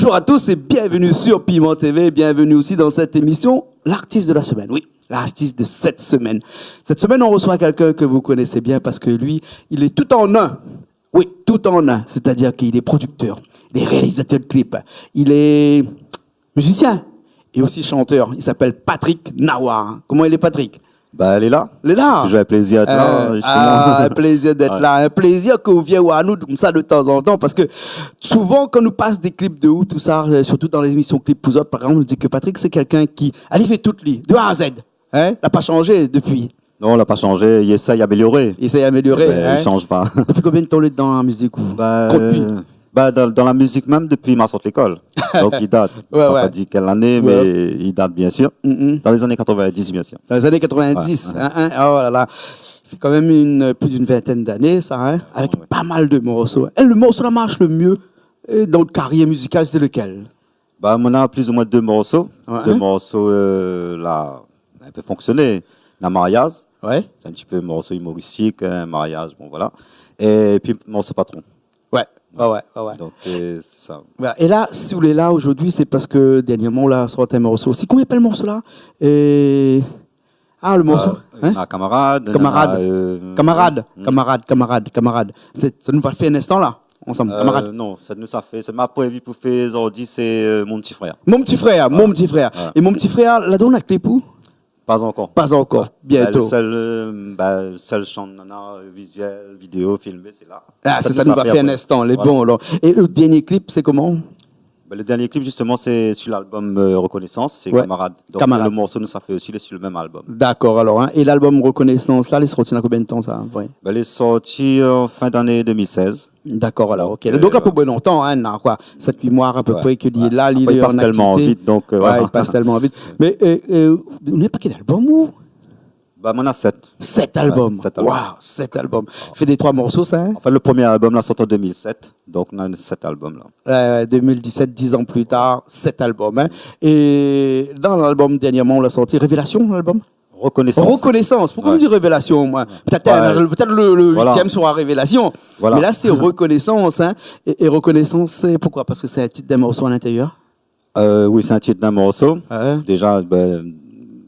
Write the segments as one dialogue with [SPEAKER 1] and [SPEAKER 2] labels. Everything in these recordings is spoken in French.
[SPEAKER 1] Bonjour à tous et bienvenue sur Piment TV, bienvenue aussi dans cette émission, l'artiste de la semaine, oui, l'artiste de cette semaine. Cette semaine, on reçoit quelqu'un que vous connaissez bien parce que lui, il est tout en un. Oui, tout en un, c'est-à-dire qu'il est producteur, il est réalisateur de clips, il est musicien et aussi chanteur. Il s'appelle Patrick Nawar. Comment il est, Patrick?
[SPEAKER 2] Bah, elle est là.
[SPEAKER 1] Elle est là.
[SPEAKER 2] Toujours un plaisir d'être là.
[SPEAKER 1] Un plaisir d'être là. Un plaisir que vous viennez à nous comme ça de temps en temps. Parce que souvent, quand nous passe des clips de ouf, tout ça, surtout dans les émissions Clips Pouce Up, par exemple, on dit que Patrick, c'est quelqu'un qui, elle fait toute lui, de A à Z. Hein? Il n'a pas changé depuis.
[SPEAKER 2] Non, on l'a pas changé. Il essaye d'améliorer.
[SPEAKER 1] Il essaie d'améliorer.
[SPEAKER 2] Hein? Il change pas.
[SPEAKER 1] Depuis combien de temps il est dans la musique ou...
[SPEAKER 2] Dans la musique même depuis ma sortie de l'école. Donc il date.
[SPEAKER 1] Ouais,
[SPEAKER 2] ça
[SPEAKER 1] ouais.
[SPEAKER 2] pas dit quelle année, mais il date bien sûr. Dans les années 90 bien sûr.
[SPEAKER 1] Dans les années 90.
[SPEAKER 2] Ouais.
[SPEAKER 1] Hein? Oh là là. Ça fait quand même plus d'une vingtaine d'années, ça, hein? Avec pas mal de morceaux. Et le morceau qui marche le mieux dans votre carrière musicale, c'était lequel?
[SPEAKER 2] Bah, on a plus ou moins deux morceaux.
[SPEAKER 1] Ouais.
[SPEAKER 2] Deux morceaux là, un peu fonctionné. Un mariage.
[SPEAKER 1] Ouais.
[SPEAKER 2] C'est un petit peu morceau humoristique, un mariage, bon voilà. Et puis morceau patron.
[SPEAKER 1] Ouais. Ouais.
[SPEAKER 2] Donc c'est ça.
[SPEAKER 1] Voilà. Et là, si vous êtes là aujourd'hui, c'est parce que dernièrement, là, sur un morceau aussi. Comment il appelle le morceau là? Ah, le morceau.
[SPEAKER 2] Il y en a camarade.
[SPEAKER 1] Camarade. Ça nous va faire un instant là, ensemble. Camarade.
[SPEAKER 2] Non, ça nous a fait. Ça m'a prévu pour faire aujourd'hui, c'est mon petit frère.
[SPEAKER 1] Mon petit frère.
[SPEAKER 2] Ouais.
[SPEAKER 1] Et mon petit frère, là, on a clé pour?
[SPEAKER 2] Pas encore.
[SPEAKER 1] Pas encore. Bientôt.
[SPEAKER 2] Le seul chant visuel, vidéo, filmé, c'est là.
[SPEAKER 1] Ah, ça nous va faire un instant. Les bons, alors. Et le dernier clip, c'est comment?
[SPEAKER 2] Le dernier clip, justement, c'est sur l'album Reconnaissance, c'est
[SPEAKER 1] Ouais.
[SPEAKER 2] Camarade. Donc
[SPEAKER 1] Camarade.
[SPEAKER 2] le morceau nous a fait aussi, il est sur le même album.
[SPEAKER 1] D'accord, alors. Hein. Et l'album Reconnaissance, là, il est sorti dans combien de temps, ça? Ouais.
[SPEAKER 2] Il est sorti en fin d'année 2016.
[SPEAKER 1] D'accord, alors, ok. Donc là, pour bon longtemps, hein, non, quoi. 7-8 mois à peu près qu'il est là,
[SPEAKER 2] Après,
[SPEAKER 1] il est
[SPEAKER 2] il passe
[SPEAKER 1] en
[SPEAKER 2] tellement
[SPEAKER 1] activité.
[SPEAKER 2] vite, donc
[SPEAKER 1] Ouais,
[SPEAKER 2] voilà.
[SPEAKER 1] il passe tellement vite. Mais on n'est pas quel album ou?
[SPEAKER 2] Bah, on a 7.
[SPEAKER 1] 7 albums.
[SPEAKER 2] Ouais, 7 albums.
[SPEAKER 1] Waouh, 7 albums. Fait des 3 morceaux, ça, hein?
[SPEAKER 2] Enfin, le premier album, là, sorti en 2007. Donc, on a 7 albums, là.
[SPEAKER 1] 2017, 10 ans plus tard, 7 albums. Hein? Et dans l'album, dernièrement, on l'a sorti. Révélation, l'album?
[SPEAKER 2] Reconnaissance.
[SPEAKER 1] Pourquoi
[SPEAKER 2] Ouais.
[SPEAKER 1] on dit Révélation, moi? Peut-être le
[SPEAKER 2] Voilà.
[SPEAKER 1] 8e sera Révélation.
[SPEAKER 2] Voilà.
[SPEAKER 1] Mais là, c'est Reconnaissance. Hein? Et Reconnaissance, c'est pourquoi? Parce que c'est un titre d'un morceau à l'intérieur?
[SPEAKER 2] Oui, c'est un titre d'un morceau.
[SPEAKER 1] Ouais.
[SPEAKER 2] Déjà,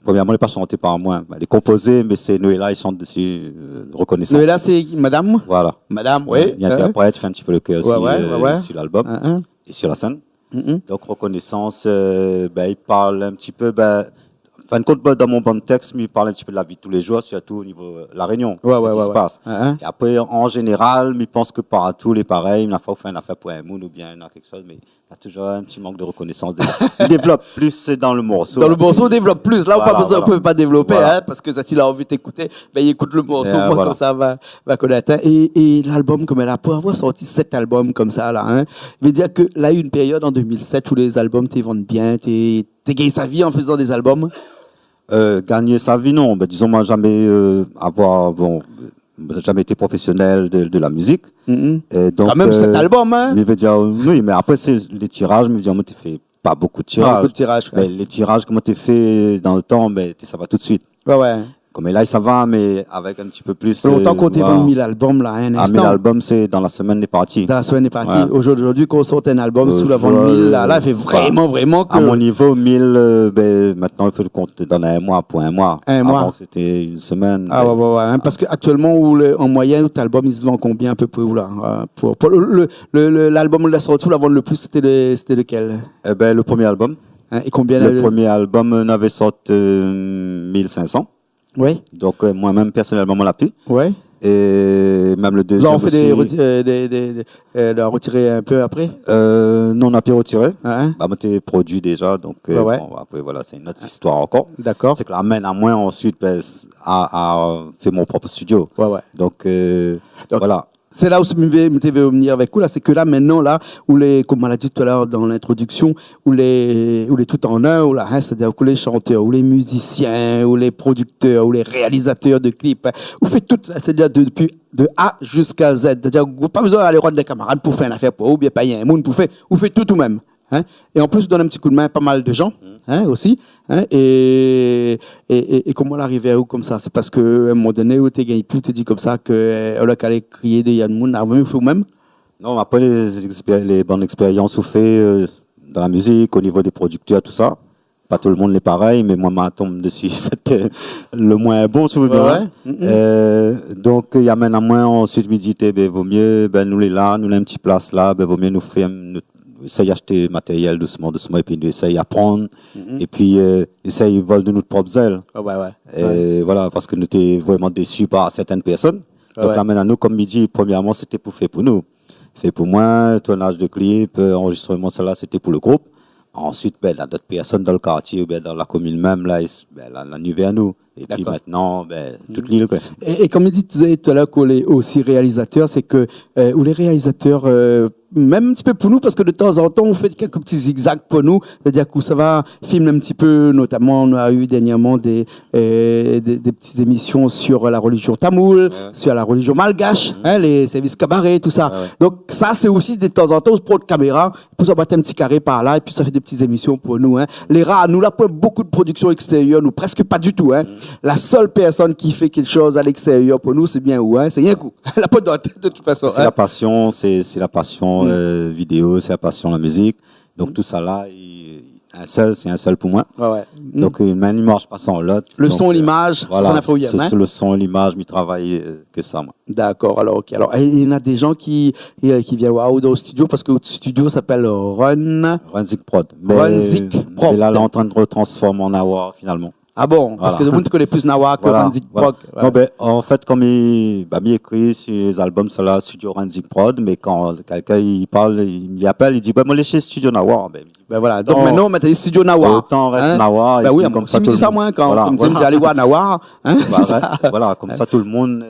[SPEAKER 2] premièrement, il n'est pas chanté par moi. Il est composé, mais c'est Noëlla, il chante dessus, Reconnaissance.
[SPEAKER 1] Noëlla, c'est Madame?
[SPEAKER 2] Voilà.
[SPEAKER 1] Madame, oui.
[SPEAKER 2] Il interprète, fait un petit peu le cœur aussi
[SPEAKER 1] Ouais.
[SPEAKER 2] sur l'album et sur la scène.
[SPEAKER 1] Mm-mm.
[SPEAKER 2] Donc, Reconnaissance, il parle un petit peu, fin de compte, dans mon bon texte, il parle un petit peu de la vie de tous les jours, surtout au niveau de la Réunion, ce qui se passe. Et après, en général, il pense que partout, les pareils, une fois, on fait une affaire pour un moon ou bien il y a quelque chose, mais il y a toujours un petit manque de reconnaissance. Il développe plus dans le morceau.
[SPEAKER 1] Dans le morceau, on développe plus. Là,
[SPEAKER 2] Voilà,
[SPEAKER 1] on ne peut pas développer,
[SPEAKER 2] Voilà.
[SPEAKER 1] hein, parce que ça, il a envie d'écouter, il écoute le morceau,
[SPEAKER 2] Voilà.
[SPEAKER 1] comme ça va connaître. Hein. Et l'album, comme elle a, pour avoir sorti 7 albums comme ça, là, hein, veut dire que là, il y a eu une période en 2007 où les albums, tu vendent bien, tu gagné sa vie en faisant des albums.
[SPEAKER 2] Gagner sa vie, non. Disons, moi, jamais jamais été professionnel de la musique. Et donc,
[SPEAKER 1] Quand même, 7 albums, hein.
[SPEAKER 2] Je veux dire, oui, mais après, c'est les tirages, je me dis, moi, tu fais pas beaucoup de tirages.
[SPEAKER 1] Pas beaucoup de tirages,
[SPEAKER 2] Mais les tirages, comment tu fait dans le temps, ça va tout de suite.
[SPEAKER 1] Ouais.
[SPEAKER 2] Comme là, ça va, mais avec un petit peu plus.
[SPEAKER 1] Longtemps qu'on t'ait vendu 1000 albums, là, un instant.
[SPEAKER 2] 1000 albums, c'est dans la semaine des parties.
[SPEAKER 1] Dans la semaine est partie.
[SPEAKER 2] Ouais.
[SPEAKER 1] Aujourd'hui, qu'on sorte un album sous la vente 1000, là, il fait vraiment que...
[SPEAKER 2] À mon niveau, 1000, maintenant, il faut le compter dans un mois pour un mois.
[SPEAKER 1] Un mois.
[SPEAKER 2] Avant, c'était une semaine.
[SPEAKER 1] Ah ouais. Hein, parce qu'actuellement, en moyenne, ton album, il se vend combien à peu près, là? Pour l'album où il a sorti, où la vente le plus, c'était lequel?
[SPEAKER 2] Le premier album.
[SPEAKER 1] Hein, et combien?
[SPEAKER 2] Le premier album, on avait sorti 1500.
[SPEAKER 1] Oui.
[SPEAKER 2] Donc, moi-même, personnellement, on l'a pu.
[SPEAKER 1] Ouais.
[SPEAKER 2] Et même le deuxième.
[SPEAKER 1] Là, on fait
[SPEAKER 2] aussi.
[SPEAKER 1] de retirer un peu après?
[SPEAKER 2] Non, on n'a pas retiré.
[SPEAKER 1] Hein?
[SPEAKER 2] Moi, t'es produit déjà. Donc,
[SPEAKER 1] Ouais.
[SPEAKER 2] bon, après, voilà, c'est une autre histoire encore.
[SPEAKER 1] D'accord.
[SPEAKER 2] C'est que l'amène à moi ensuite à faire mon propre studio.
[SPEAKER 1] Ouais.
[SPEAKER 2] Donc, voilà.
[SPEAKER 1] C'est là où je vais venir avec vous, là, c'est que là, maintenant, là, où comme on l'a dit tout à l'heure dans l'introduction, où les tout en un, où là, hein, c'est-à-dire où les chanteurs, où les musiciens, où les producteurs, où les réalisateurs de clips, hein, vous faites tout, c'est-à-dire depuis de A jusqu'à Z. C'est-à-dire vous n'avez pas besoin d'aller voir des camarades pour faire une affaire pour vous, ou bien payer un monde pour faire, vous faites tout vous-même. Hein? Et en plus, vous donnez un petit coup de main à pas mal de gens, hein, aussi. Hein? Et comment l'arriver à vous comme ça? C'est parce qu'à un moment donné, où tu gagné plus, tu dis comme ça que on a qu'à aller crier des Yann Moun, vous même?
[SPEAKER 2] Non, après les bonnes expériences, on fait dans la musique, au niveau des producteurs, tout ça. Pas tout le monde est pareil, mais moi, ma tombe dessus, c'était le moins bon, si vous voulez bien. Donc, il y a maintenant moins, ensuite, je me dis, vaut mieux, nous les là, nous un petit place là, vaut mieux nous faire, essayer d'acheter matériel doucement, et puis essayer d'apprendre, et puis essayer de voler de notre propre zèle. Voilà, parce que nous étions vraiment déçus par certaines personnes. Donc là, maintenant, nous, comme midi, premièrement, c'était pour faire pour nous. Fait pour moi, tournage de clip, enregistrement, ça là, c'était pour le groupe. Ensuite, là, d'autres personnes dans le quartier, dans la commune même, là, la nuit vers nous. Et puis maintenant, toute l'île.
[SPEAKER 1] Et comme il dit tout à l'heure qu'on est aussi réalisateur, c'est que ou les réalisateurs, même un petit peu pour nous, parce que de temps en temps, on fait quelques petits zigzags pour nous. C'est-à-dire que ça va filmer un petit peu, notamment, on a eu dernièrement des petites émissions sur la religion tamoule, sur la religion malgache, les services cabarets, tout ça. Donc ça, c'est aussi de temps en temps, on se prend de caméra, puis ça battre un petit carré par là, et puis ça fait des petites émissions pour nous. Les rats, nous, là, pas beaucoup de production extérieure, nous, presque pas du tout. La seule personne qui fait quelque chose à l'extérieur pour nous, c'est bien où, c'est rien coup. Elle n'a pas d'autre, de toute façon.
[SPEAKER 2] C'est la passion, c'est la passion vidéo, c'est la passion la musique. Donc tout ça là, c'est un seul pour moi. Donc une image pas sans l'autre.
[SPEAKER 1] Le son, l'image,
[SPEAKER 2] voilà, c'est le son, l'image, je travaille que ça moi.
[SPEAKER 1] D'accord, alors ok. Alors il y en a des gens qui viennent dans le studio parce que le studio s'appelle
[SPEAKER 2] Runzik Prod.
[SPEAKER 1] Runzik Prod.
[SPEAKER 2] Et là, on est en train de retransformer en Awar finalement.
[SPEAKER 1] Ah bon, parce que le monde connaît plus Nawa que Runzik Prod.
[SPEAKER 2] Non, en fait, comme il écrit sur les albums, c'est là, Studio Runzik Prod, mais quand quelqu'un il parle, il m'y appelle, il dit, moi, laissez Studio Nawa.
[SPEAKER 1] Voilà, donc maintenant, on met Studio Nawa.
[SPEAKER 2] Autant reste Nawa.
[SPEAKER 1] Oui, comme ça, tout ça, moi, quand comme ça, aller voir Nawa.
[SPEAKER 2] Voilà, comme ça, tout le monde,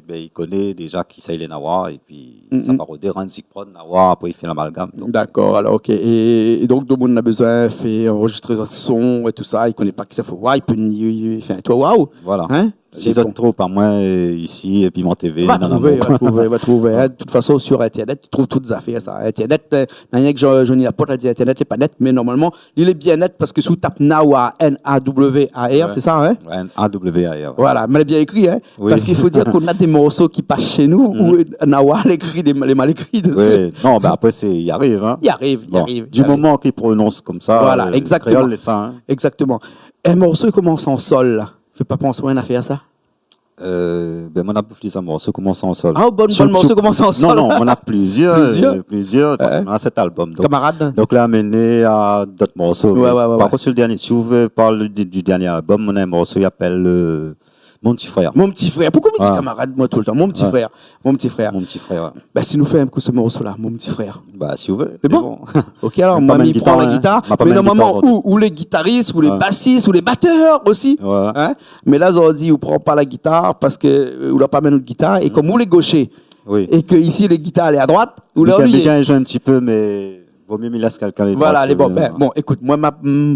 [SPEAKER 2] il connaît déjà qui c'est les Nawa, et puis ça va roder Runzik Prod, Nawa, après il fait l'amalgame.
[SPEAKER 1] D'accord, alors, ok. Et donc, tout le monde a besoin, fait enregistrer son son et tout ça, il connaît pas qui ça faut voir, il peut faire toi, waouh.
[SPEAKER 2] Voilà. Si vous êtes trop par moi ici, et puis mon TV.
[SPEAKER 1] Va trouver. De toute façon, sur Internet, tu trouves toutes les affaires. Ça. Internet, rien que je n'ai pas dit Internet n'est pas net, mais normalement, il est bien net parce que si vous tapez Nawa, N-A-W-A-R, c'est ça, hein?
[SPEAKER 2] N-A-W-A-R.
[SPEAKER 1] Voilà, mais bien écrit, hein? Oui. Parce qu'il faut dire qu'on a des morceaux qui passent chez nous où Nawa l'écrit les mal écrits dessus.
[SPEAKER 2] Oui, non, après, il arrive, hein?
[SPEAKER 1] Il arrive.
[SPEAKER 2] Du moment qu'il prononce comme ça,
[SPEAKER 1] voilà, exactement.
[SPEAKER 2] Créole, ça, hein?
[SPEAKER 1] Exactement. Un morceau commence en sol, là. Fais pas penser à faire ça.
[SPEAKER 2] On a plusieurs morceaux commencent en sol.
[SPEAKER 1] Ah, bon morceau commence en sol.
[SPEAKER 2] Non, on a plusieurs, parce qu'on a cet album. Donc,
[SPEAKER 1] camarade.
[SPEAKER 2] Donc là, amené à d'autres morceaux. Par contre, sur le dernier, si vous voulez parler du dernier album, on a un morceau qui s'appelle Mon petit frère.
[SPEAKER 1] Mon petit frère. Pourquoi me dit camarade, moi, tout le temps? Mon petit frère.
[SPEAKER 2] Mon petit frère.
[SPEAKER 1] Si nous fait un coup ce morceau-là, mon petit frère.
[SPEAKER 2] Si vous voulez.
[SPEAKER 1] C'est bon. Ok, alors, moi, il prend la guitare. Mais normalement, ou les guitaristes, ou les bassistes, ou les batteurs aussi. Mais là, on dit, on prend pas la guitare parce que, on n'a pas même notre guitare. Et comme vous les gauchers. Et que ici, les guitares, elle est à droite. Ou là,
[SPEAKER 2] les gars, ils jouent un petit peu, mais vaut mieux me laisse quelqu'un les
[SPEAKER 1] voilà, les bon. Bon, écoute, moi,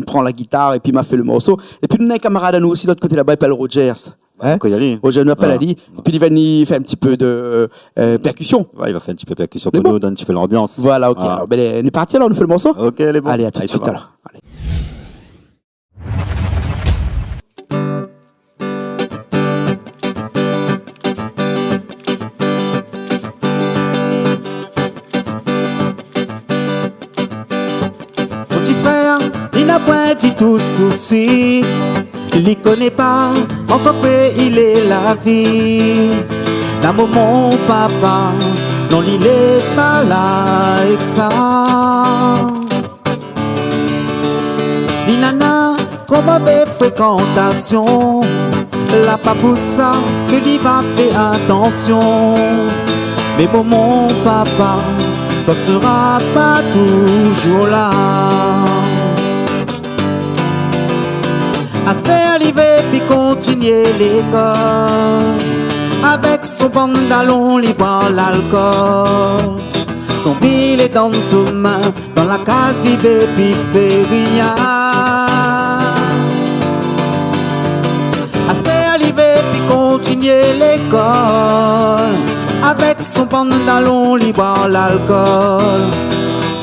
[SPEAKER 1] prends la guitare et puis m'a fait le morceau. Et puis, nous avons un camarade à nous aussi, de l'autre côté là-bas, il s'appelle Rogers. Roger nous appelle Ali. Et puis, il va nous faire un petit peu de percussion.
[SPEAKER 2] Il va faire un petit peu de percussion pour nous, donner un petit peu l'ambiance.
[SPEAKER 1] Voilà, ok. Alors, on est parti là, on nous fait le morceau.
[SPEAKER 2] Ok, elle est bon.
[SPEAKER 1] Allez, à tout de suite alors. Allez.
[SPEAKER 3] Mon petit frère, il n'a point dit tout souci. Il n'y connaît pas, encore que il est la vie. D'amour mon papa, non il est pas là avec ça. Il n'en a trop mauvaise fréquentation. La pas pour ça que il va faire attention. Mais bon mon papa, ça sera pas toujours là. À arrivé puis continuer l'école. Avec son pantalon, il boit l'alcool. Son billet dans sa main, dans la case qui fait puis fait rien. À arrivé puis continuer l'école. Avec son pantalon, il boit l'alcool.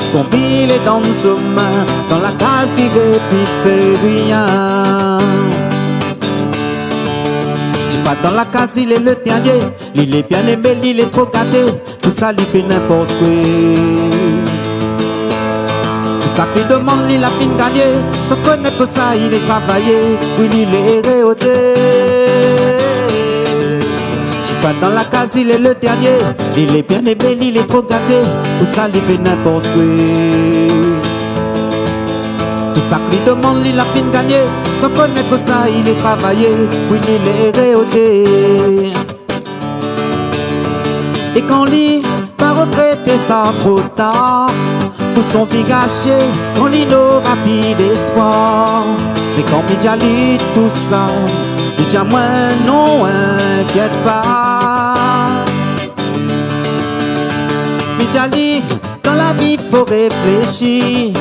[SPEAKER 3] Son billet dans sa main, dans la case qui veut puis fait rien. Tu vas dans la case, il est le dernier. Il est bien aimé, il est trop gâté. Tout ça lui fait n'importe quoi. Tout ça qu'il demande, il a fin gagné. Sans connaître que ça, il est travaillé. Oui, il est réauté. J'y pas dans la case, il est le dernier. Il est bien aimé, il est trop gâté. Tout ça, il fait n'importe quoi. Tout ça qu'il demande, il a fin gagné. Sans connaître que ça, il est travaillé. Oui, il est réauté. Et quand lui va regretter ça trop tard, pour son vie gâché, quand il n'aura plus d'espoir. Mais quand il dit tout ça, il dit à moi non, inquiète pas. Mais dit, dans la vie faut réfléchir.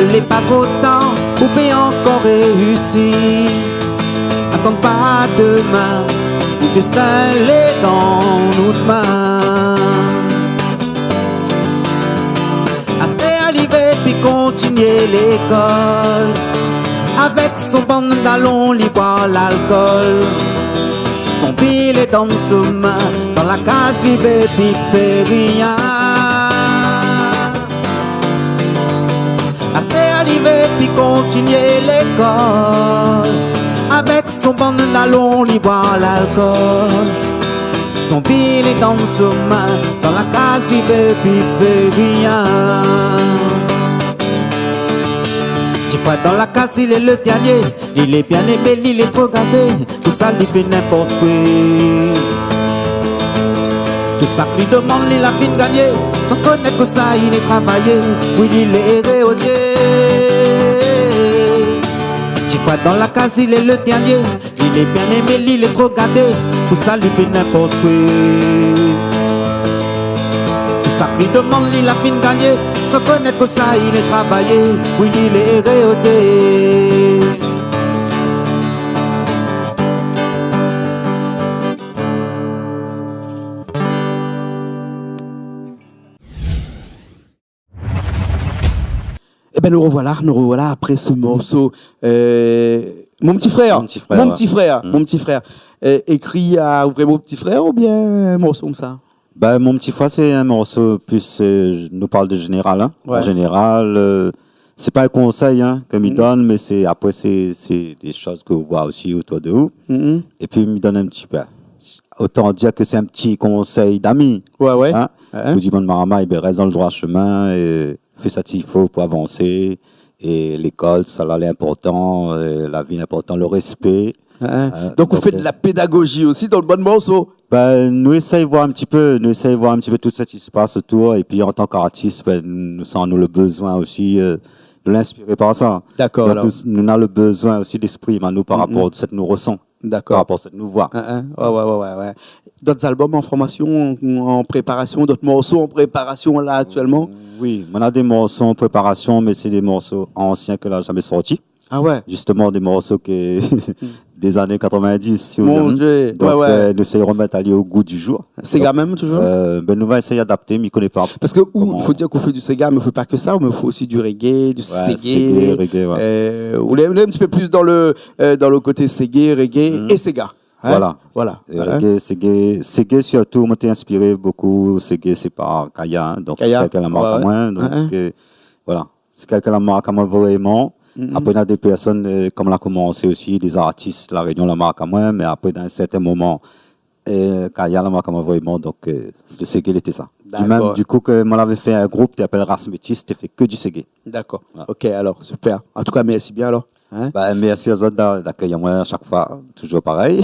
[SPEAKER 3] Il n'est pas trop temps, vous pouvez encore réussir. Attends pas demain, le destin est dans nos mains. Asté arrivé puis continuer l'école. Avec son pantalon, il boit l'alcool. Son pile est dans ses mains. Dans la case, il fait rien. Asté arrivé puis continuer l'école. Avec son pantalon, il boit l'alcool. Son pile est dans ses mains. Dans la case, il fait rien. J'ai pas dans la case, il est le dernier. Il est bien aimé, il est trop gardé. Tout ça lui fait n'importe quoi. Tout ça lui demande, il a fin gagné. Sans connaître que ça, il est travaillé. Oui, il est réauté. J'ai pas dans la case, il est le dernier. Il est bien aimé, il est trop gardé. Tout ça lui fait n'importe quoi. Tout ça lui demande, il a fin gagné. Sans connaître que ça, il est travaillé. Oui, il est réauté.
[SPEAKER 1] Eh ben nous revoilà après ce morceau. Mon petit frère. Écrit à vraiment petit frère ou bien un morceau comme ça?
[SPEAKER 2] Ben, mon petit frère, c'est un morceau plus, nous parle de général, hein. Ouais. En général, c'est pas un conseil, hein, comme il donne, mais c'est des choses que vous voyez aussi autour de vous. Et puis, il me donne un petit peu. Autant dire que c'est un petit conseil d'amis.
[SPEAKER 1] Ouais.
[SPEAKER 2] Hein. Vous dites, bon, Marama, il reste dans le droit chemin et fait ça qu'il faut pour avancer. Et l'école, ça là, l'important, la vie, l'important, le respect.
[SPEAKER 1] Donc, vous faites de la pédagogie aussi dans le bon morceau.
[SPEAKER 2] Ben, nous essayons de voir un petit peu tout ce qui se passe autour. Et puis, en tant qu'artiste, ben, nous avons le besoin aussi de l'inspirer par ça. D'accord. Donc, nous avons le besoin aussi d'esprit, nous, par rapport à ce que nous ressentons.
[SPEAKER 1] D'accord.
[SPEAKER 2] Par rapport à cette nous voix.
[SPEAKER 1] Ouais. D'autres albums en formation, en préparation, d'autres morceaux en préparation là actuellement?
[SPEAKER 2] Oui, on a des morceaux en préparation, mais c'est des morceaux anciens que là jamais sortis.
[SPEAKER 1] Ah ouais.
[SPEAKER 2] Justement des morceaux que des années 90. Si
[SPEAKER 1] Mon Dieu.
[SPEAKER 2] Donc nous essayons de remettre aller au goût du jour.
[SPEAKER 1] Sega même toujours.
[SPEAKER 2] Ben nous va essayer d'adapter, mais il connaît pas.
[SPEAKER 1] Parce que il faut dire qu'on fait du Sega, mais il faut pas que ça, mais il faut aussi du reggae, du reggae. On est un petit peu plus dans le côté reggae et Sega.
[SPEAKER 2] Hein? Voilà. Reggae, Segé surtout, moi t'ai inspiré beaucoup. Segé, c'est par Kaya, donc c'est quelqu'un la marque à moi. Donc voilà, c'est quelqu'un la marque à moi vraiment. Après, il y a des personnes, comme on a commencé aussi, des artistes, la Réunion la marque à moi, mais après, dans un certain moment, Kaya la marque à moi vraiment, donc le Segé, il était ça. Même, du coup, que moi l'avais fait un groupe qui s'appelle Race Métis, qui fait que du Segé.
[SPEAKER 1] D'accord. Voilà. Ok, alors, super. En tout cas, merci bien alors.
[SPEAKER 2] Hein? Ben, merci aux autres d'accueillir moi à chaque fois, toujours pareil.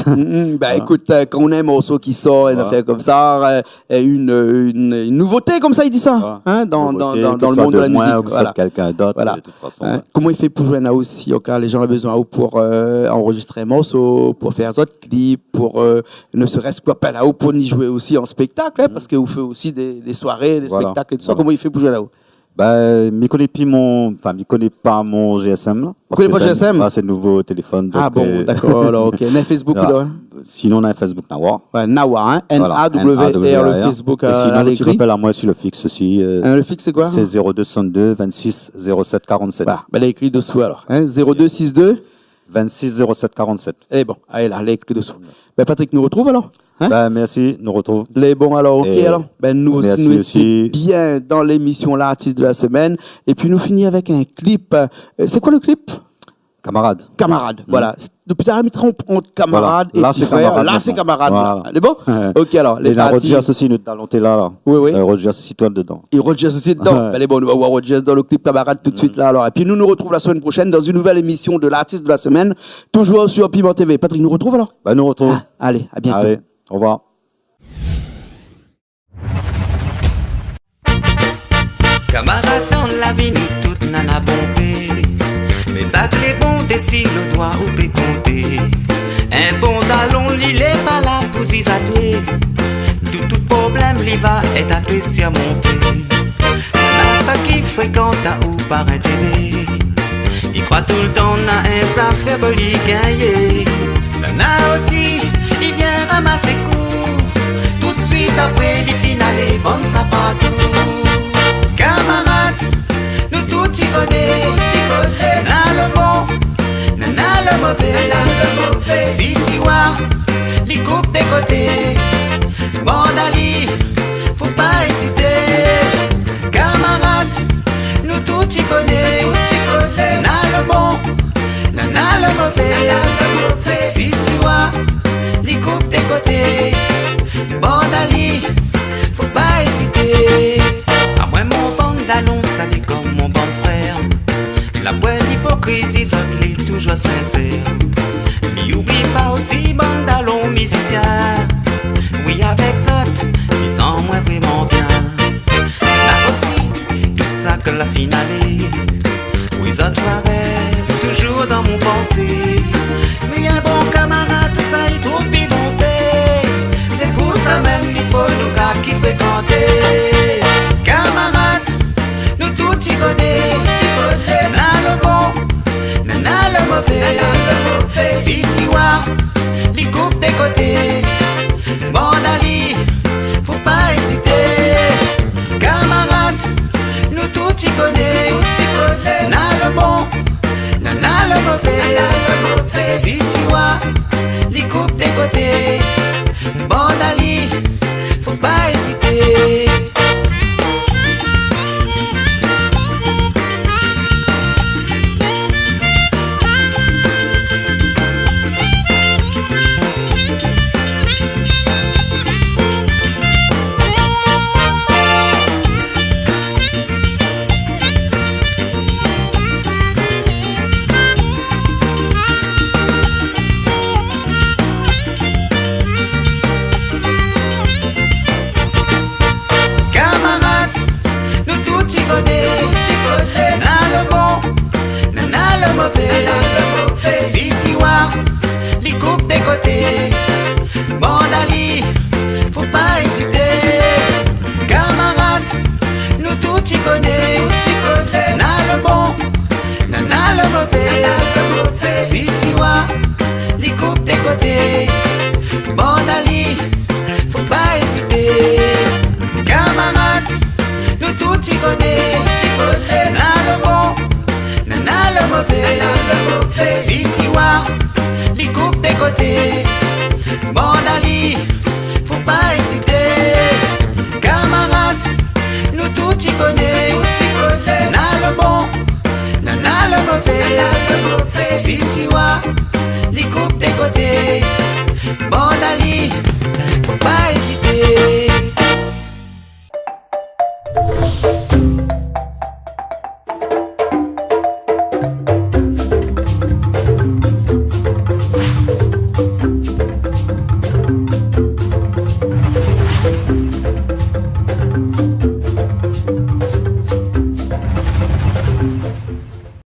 [SPEAKER 1] Écoute, quand on a un morceau qui sort, une affaire comme ça, une nouveauté comme ça, il dit ça, hein, dans le monde de la musique.
[SPEAKER 2] Ou soit quelqu'un d'autre, de toute façon.
[SPEAKER 1] Hein? Comment il fait pour jouer là aussi, au cas les gens ont besoin pour enregistrer un morceau, pour faire d'autres clips, pour ne serait-ce pas là pour y jouer aussi en spectacle, parce que vous faites aussi des soirées, des spectacles et tout ça. Comment il fait pour jouer là-haut?
[SPEAKER 2] Ben, il connaît pas mon GSM là.
[SPEAKER 1] Vous connaissez pas le GSM?
[SPEAKER 2] C'est le nouveau téléphone. Donc,
[SPEAKER 1] d'accord, alors, ok. On a Facebook, là.
[SPEAKER 2] Sinon, on a un Facebook Nawa.
[SPEAKER 1] Ouais, Nawa, hein. N-A-W-R, le Facebook.
[SPEAKER 2] Et sinon, tu m'appelles à moi sur le fixe aussi.
[SPEAKER 1] Le fixe, c'est quoi?
[SPEAKER 2] C'est 0262 26 07 47.
[SPEAKER 1] Voilà, elle a écrit dessous, alors. Hein, 0262
[SPEAKER 2] 26 07 47.
[SPEAKER 1] Eh bon, allez là, les écrits dessous. Ben Patrick, nous retrouve alors.
[SPEAKER 2] Ben merci, nous retrouve.
[SPEAKER 1] Les bons alors, ok alors. Ben nous aussi, nous
[SPEAKER 2] aussi.
[SPEAKER 1] Bien dans l'émission l'artiste de la semaine. Et puis nous finissons avec un clip. C'est quoi le clip?
[SPEAKER 2] Camarade.
[SPEAKER 1] Camarade, voilà. Depuis tout à l'heure, on camarade
[SPEAKER 2] voilà. Là,
[SPEAKER 1] et camarade. Là, c'est camarade.
[SPEAKER 2] Voilà.
[SPEAKER 1] C'est bon? Ok, alors.
[SPEAKER 2] Les Roger associé, nous talons là.
[SPEAKER 1] Oui.
[SPEAKER 2] Roger associé toi dedans.
[SPEAKER 1] Et Roger associé dedans. Ben, bon, on va voir Roger dans le clip camarade tout de suite là, alors. Et puis nous retrouvons la semaine prochaine dans une nouvelle émission de l'artiste de la semaine. Toujours sur Piment TV. Patrick, nous retrouve alors?
[SPEAKER 2] Ben, nous retrouve.
[SPEAKER 1] Allez, à bientôt.
[SPEAKER 2] Allez, au revoir.
[SPEAKER 4] Camarade dans la vie, nous toutes n'en a bombé. Mais ça t'est bon, si le doigt ou peut compter. Un bon talon, il est pas là pour s'y satouer. Tout problème, il va être à toi surmonter. Là, ça qui fréquente ou par intérêt. Il croit tout le temps, n'a un affaire pour lui gagner. Là aussi, il vient ramasser coup. Tout de suite après, il finale, bon ça partout. Camarade, nous tout y connaît, n'a le bon, n'a le mauvais. Si tu vois, les coupes des côtés, bon d'Ali, faut pas hésiter. Camarade, nous tout y connaît, n'a le bon, n'a le mauvais. Si tu vois, les coupes des côtés, bon d'Ali, faut pas hésiter. Mon pantalon, ça dit comme mon bon frère. La bonne hypocrisie, ça l'est toujours sincère. Mais oublie pas aussi, pantalon musicien. Oui, avec ça, il sent moins vraiment bien. Là aussi, tout ça que la finale. Oui, ça reste toujours dans mon pensée. Oui, un bon camarade, ça il trouve bien bon paix. C'est pour ça même qu'il faut nous gars qui fréquenter. Camarade, nous tout y connaît, n'a le bon, n'a le mauvais. Si tu vois, les coupes des côtés, bon Ali, faut pas hésiter. Camarade, nous tout y connaît, n'a le bon, n'a le mauvais. Si tu vois, les coupes des côtés, bon Ali, faut pas hésiter. Si tu vois les coupes des côtés, bon Ali, faut pas hésiter. Camarade, nous tout y connaît, n'a le bon, n'a le mauvais. Si tu vois les coupes des côtés, bon Ali, faut pas hésiter. Camarade, nous tout y connaît, n'a le bon, n'a le mauvais. Si tu vois les coupes des côtés, bon Ali, faut pas hésiter.